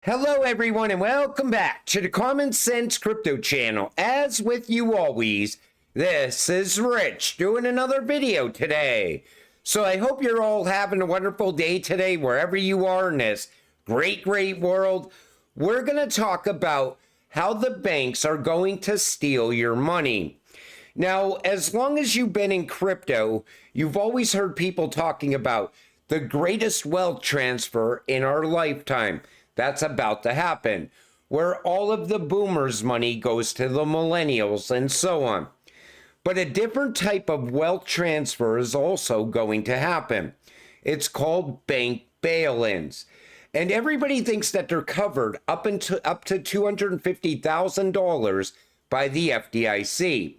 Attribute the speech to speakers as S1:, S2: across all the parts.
S1: Hello everyone and welcome back to the Common Sense Crypto channel. As with you always, this is Rich doing another video today. So I hope you're all having a wonderful day today wherever you are in this great world. We're going to talk about how the banks are going to steal your money. Now, as long as you've been in crypto, you've always heard people talking about the greatest wealth transfer in our lifetime. That's about to happen, where all of the boomers' money goes to the millennials and so on. But a different type of wealth transfer is also going to happen. It's called bank bail-ins. And everybody thinks that they're covered up to $250,000 by the FDIC.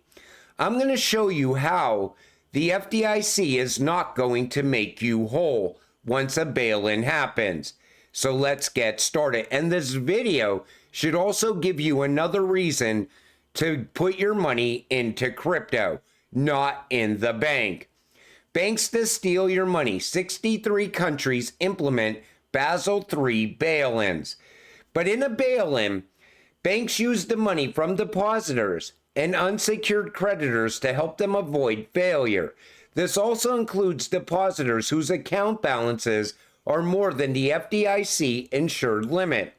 S1: I'm going to show you how the FDIC is not going to make you whole once a bail-in happens. So let's get started. And this video should also give you another reason to put your money into crypto, not in the bank. Banks to steal your money. 63 countries implement Basel III bail-ins. But in a bail-in, banks use the money from depositors and unsecured creditors to help them avoid failure. This also includes depositors whose account balances are more than the FDIC insured limit.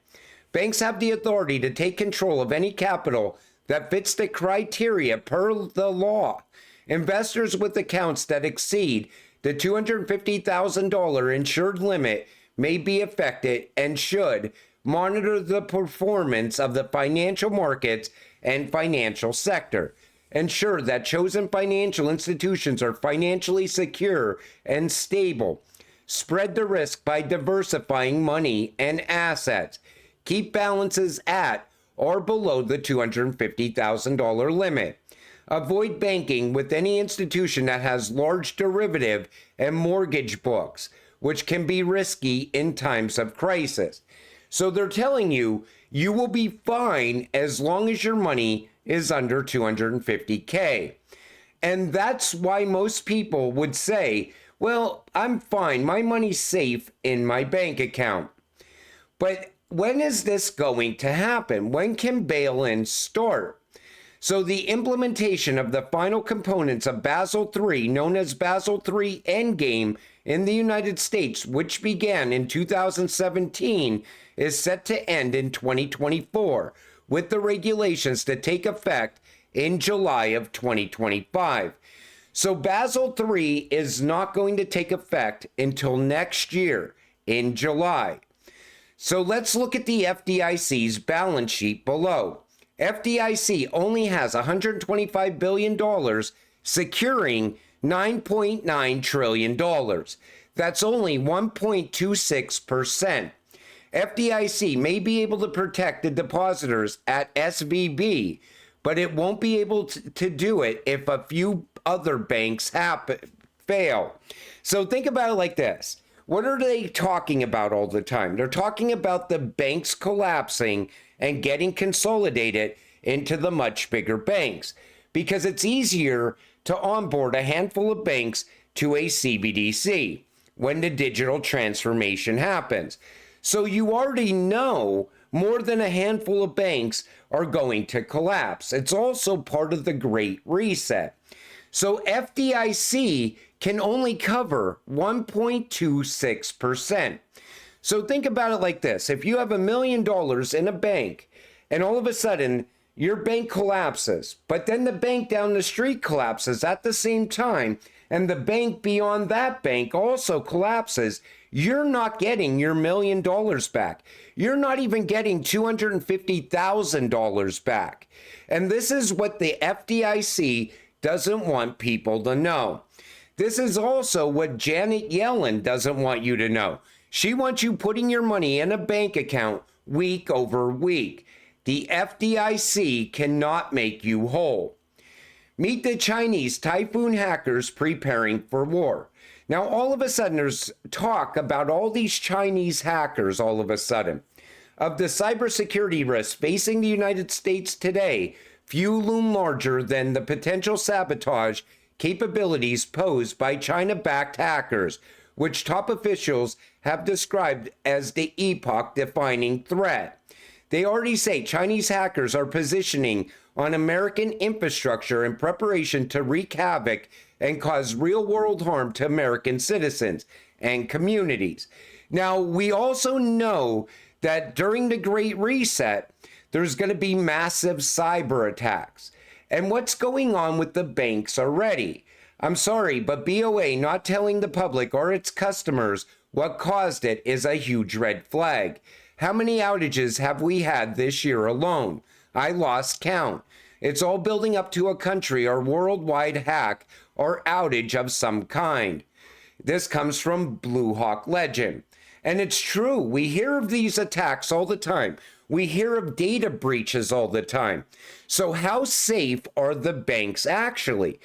S1: Banks have the authority to take control of any capital that fits the criteria per the law. Investors with accounts that exceed the $250,000 insured limit may be affected and should monitor the performance of the financial markets and financial sector. Ensure that chosen financial institutions are financially secure and stable. Spread the risk by diversifying money and assets. Keep balances at or below the $250,000 limit. Avoid banking with any institution that has large derivative and mortgage books, which can be risky in times of crisis. So they're telling you, you will be fine as long as your money is under 250K. And that's why most people would say, well, I'm fine. My money's safe in my bank account. But when is this going to happen? When can bail-ins start? So the implementation of the final components of Basel III, known as Basel III Endgame in the United States, which began in 2017, is set to end in 2024, with the regulations to take effect in July of 2025. So Basel III is not going to take effect until next year in July. So let's look at the FDIC's balance sheet below. FDIC only has $125 billion securing $9.9 trillion. That's only 1.26%. FDIC may be able to protect the depositors at SVB, but it won't be able to do it if a few other banks fail. So think about it like this. What are they talking about all the time? They're talking about the banks collapsing and getting consolidated into the much bigger banks because it's easier to onboard a handful of banks to a CBDC when the digital transformation happens. So you already know more than a handful of banks are going to collapse. It's also part of the Great Reset. So FDIC can only cover 1.26%. So think about it like this. If you have $1 million in a bank and all of a sudden your bank collapses, but then the bank down the street collapses at the same time, and the bank beyond that bank also collapses, you're not getting your $1 million back. You're not even getting $250,000 back. And this is what the FDIC doesn't want people to know. This is also what Janet Yellen doesn't want you to know. She wants you putting your money in a bank account week over week. The FDIC cannot make you whole. Meet the Chinese typhoon hackers preparing for war. Now, all of a sudden, there's talk about all these Chinese hackers all of a sudden. Of the cybersecurity risks facing the United States today, few loom larger than the potential sabotage capabilities posed by China-backed hackers which top officials have described as the epoch-defining threat. They already say Chinese hackers are positioning on American infrastructure in preparation to wreak havoc and cause real-world harm to American citizens and communities. Now, we also know that during the Great Reset, there's going to be massive cyber attacks. And what's going on with the banks already? I'm sorry, but BOA not telling the public or its customers what caused it is a huge red flag. How many outages have we had this year alone? I lost count. It's all building up to a country or worldwide hack or outage of some kind. This comes from Blue Hawk Legend. And it's true, we hear of these attacks all the time. We hear of data breaches all the time. So how safe are the banks actually?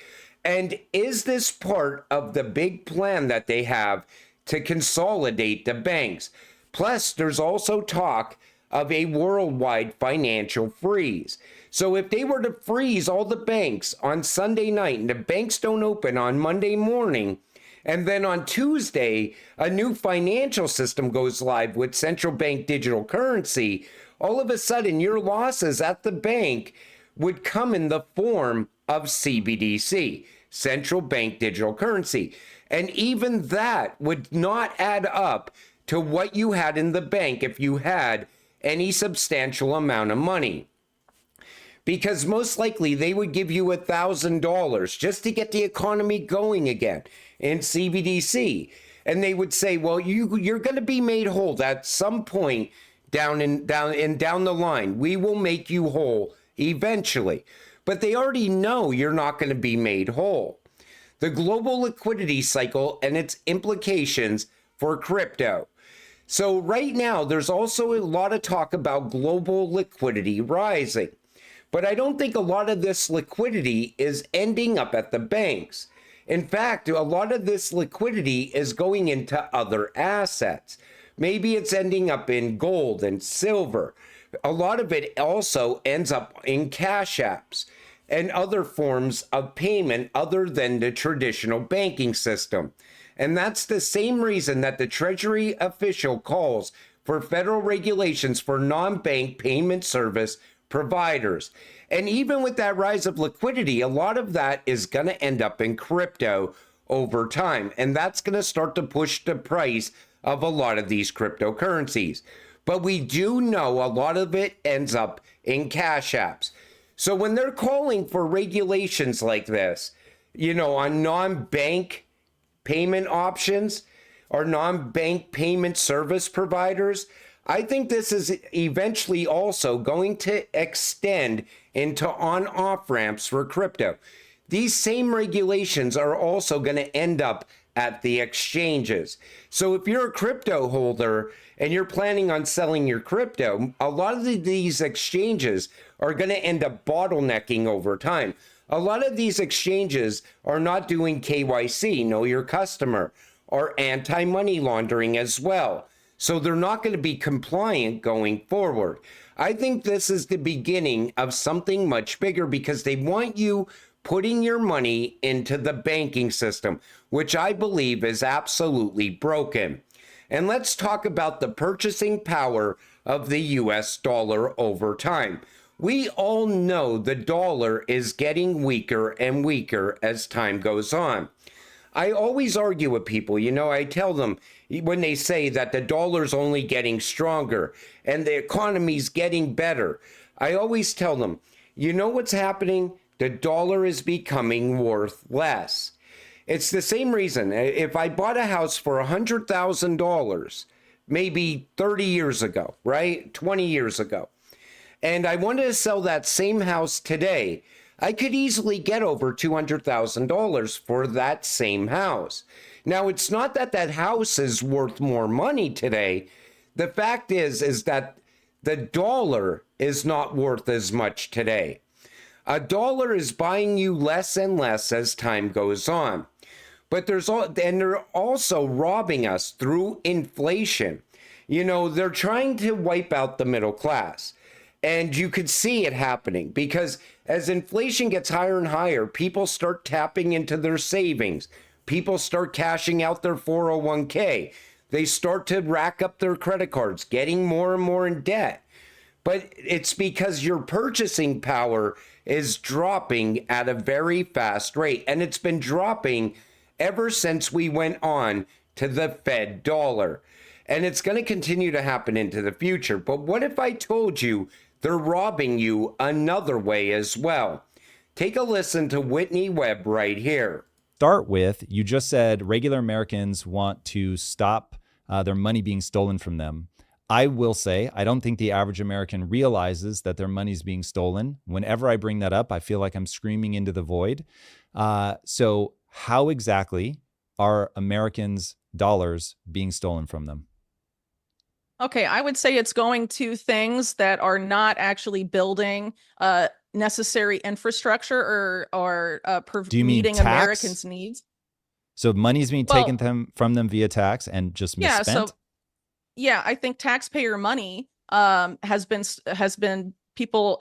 S1: And is this part of the big plan that they have to consolidate the banks? Plus, there's also talk of a worldwide financial freeze. So if they were to freeze all the banks on Sunday night and the banks don't open on Monday morning, and then on Tuesday, a new financial system goes live with central bank digital currency, all of a sudden your losses at the bank would come in the form of CBDC, central bank digital currency. And even that would not add up to what you had in the bank if you had any substantial amount of money. Because most likely they would give you $1,000 just to get the economy going again in CBDC. And they would say, well, you're going to be made whole at some point down the line. We will make you whole eventually. But they already know you're not going to be made whole. The global liquidity cycle and its implications for crypto. So right now, there's also a lot of talk about global liquidity rising. But I don't think a lot of this liquidity is ending up at the banks. In fact, a lot of this liquidity is going into other assets. Maybe it's ending up in gold and silver. A lot of it also ends up in cash apps and other forms of payment other than the traditional banking system. And that's the same reason that the Treasury official calls for federal regulations for non-bank payment service providers. And even with that rise of liquidity, a lot of that is going to end up in crypto over time. And that's going to start to push the price of a lot of these cryptocurrencies. But we do know a lot of it ends up in cash apps. So when they're calling for regulations like this, on non-bank payment options or non-bank payment service providers, I think this is eventually also going to extend into on-off ramps for crypto. These same regulations are also going to end up at the exchanges. So if you're a crypto holder and you're planning on selling your crypto, a lot of these exchanges are going to end up bottlenecking over time. A lot of these exchanges are not doing KYC, know your customer, or anti-money laundering as well. So they're not going to be compliant going forward. I think this is the beginning of something much bigger because they want you putting your money into the banking system, which I believe is absolutely broken. And let's talk about the purchasing power of the US dollar over time. We all know the dollar is getting weaker and weaker as time goes on. I always argue with people, I tell them when they say that the dollar's only getting stronger and the economy's getting better, I always tell them, what's happening? The dollar is becoming worth less. It's the same reason. If I bought a house for $100,000, maybe 30 years ago, right? 20 years ago, and I wanted to sell that same house today, I could easily get over $200,000 for that same house. Now, it's not that that house is worth more money today. The fact is that the dollar is not worth as much today. A dollar is buying you less and less as time goes on. But they're also robbing us through inflation. They're trying to wipe out the middle class. And you could see it happening because as inflation gets higher and higher, people start tapping into their savings, people start cashing out their 401k. They start to rack up their credit cards, getting more and more in debt. But it's because your purchasing power is dropping at a very fast rate. And it's been dropping ever since we went on to the Fed dollar. And it's going to continue to happen into the future. But what if I told you they're robbing you another way as well? Take a listen to Whitney Webb right here.
S2: Start with, you just said regular Americans want to stop their money being stolen from them. I will say, I don't think the average American realizes that their money is being stolen. Whenever I bring that up, I feel like I'm screaming into the void. So how exactly are Americans' dollars being stolen from them?
S3: Okay, I would say it's going to things that are not actually building necessary infrastructure or
S2: Do you mean
S3: meeting
S2: tax?
S3: Americans' needs.
S2: So money's being taken from them via tax and just misspent?
S3: Yeah, I think taxpayer money has been people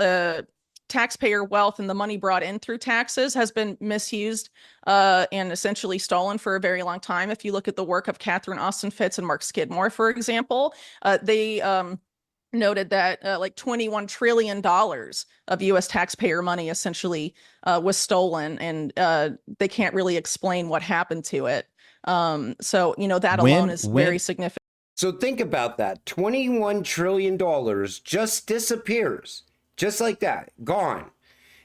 S3: taxpayer wealth, and the money brought in through taxes has been misused and essentially stolen for a very long time. If you look at the work of Catherine Austin Fitts and Mark Skidmore, for example, they noted that like $21 trillion of U.S. taxpayer money essentially was stolen, and they can't really explain what happened to it. So, that alone is very significant.
S1: So think about that. $21 trillion just disappears. Just like that. Gone.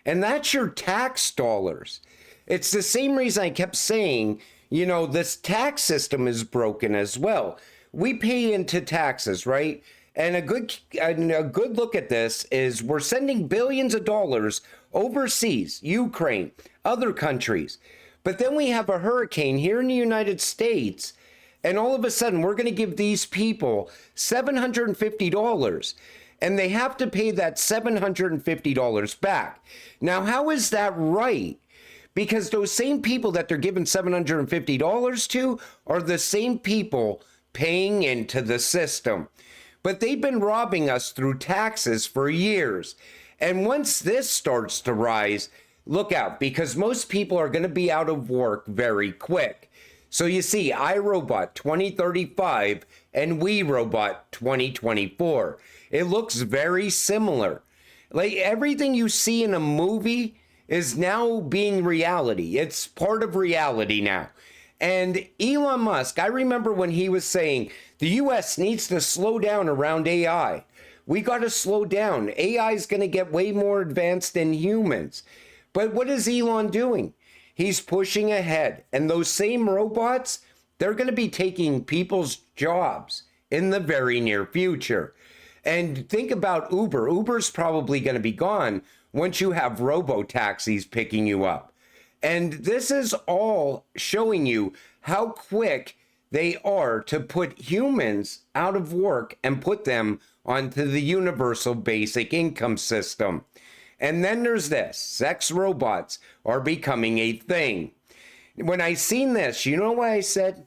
S1: And that's your tax dollars. It's the same reason I kept saying, this tax system is broken as well. We pay into taxes, right? And a good look at this is we're sending billions of dollars overseas, Ukraine, other countries. But then we have a hurricane here in the United States, and all of a sudden we're going to give these people $750, and they have to pay that $750 back. Now, how is that right? Because those same people that they're giving $750 to are the same people paying into the system. But they've been robbing us through taxes for years. And once this starts to rise, look out, because most people are going to be out of work very quick. So you see, iRobot 2035 and WeRobot 2024. It looks very similar. Like everything you see in a movie is now being reality. It's part of reality now. And Elon Musk, I remember when he was saying the US needs to slow down around AI. We got to slow down. AI is going to get way more advanced than humans. But what is Elon doing? He's pushing ahead. And those same robots, they're going to be taking people's jobs in the very near future. And think about Uber. Uber's probably going to be gone once you have robo-taxis picking you up. And this is all showing you how quick they are to put humans out of work and put them onto the universal basic income system. And then there's this, sex robots are becoming a thing. When I seen this, you know what I said?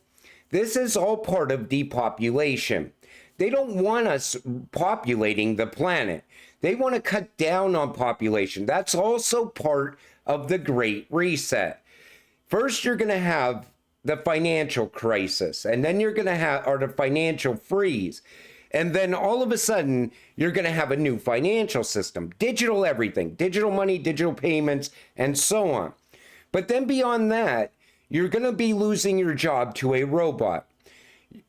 S1: This is all part of depopulation. They don't want us populating the planet. They want to cut down on population. That's also part of the Great Reset. First, you're going to have the financial crisis, and then you're going to have the financial freeze. And then all of a sudden, you're going to have a new financial system, digital everything, digital money, digital payments, and so on. But then beyond that, you're going to be losing your job to a robot.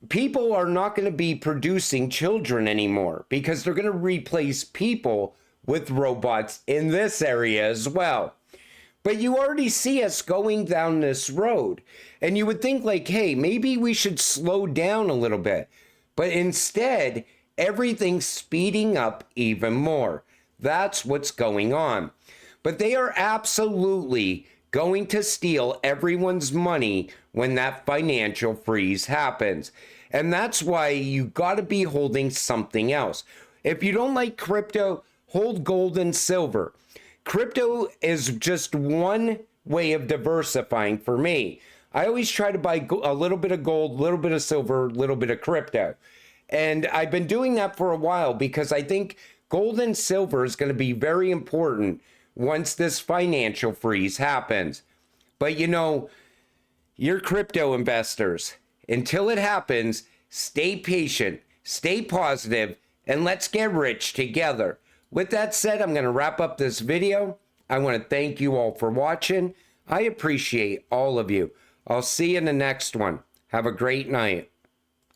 S1: People are not going to be producing children anymore because they're going to replace people with robots in this area as well. But you already see us going down this road. And you would think like, hey, maybe we should slow down a little bit. But instead, everything's speeding up even more. That's what's going on. But they are absolutely going to steal everyone's money when that financial freeze happens. And that's why you got to be holding something else. If you don't like crypto, hold gold and silver. Crypto is just one way of diversifying for me. I always try to buy a little bit of gold, a little bit of silver, a little bit of crypto. And I've been doing that for a while because I think gold and silver is going to be very important once this financial freeze happens. But You're crypto investors. Until it happens, stay patient, stay positive, and let's get rich together. With that said, I'm going to wrap up this video. I want to thank you all for watching. I appreciate all of you. I'll see you in the next one. Have a great night.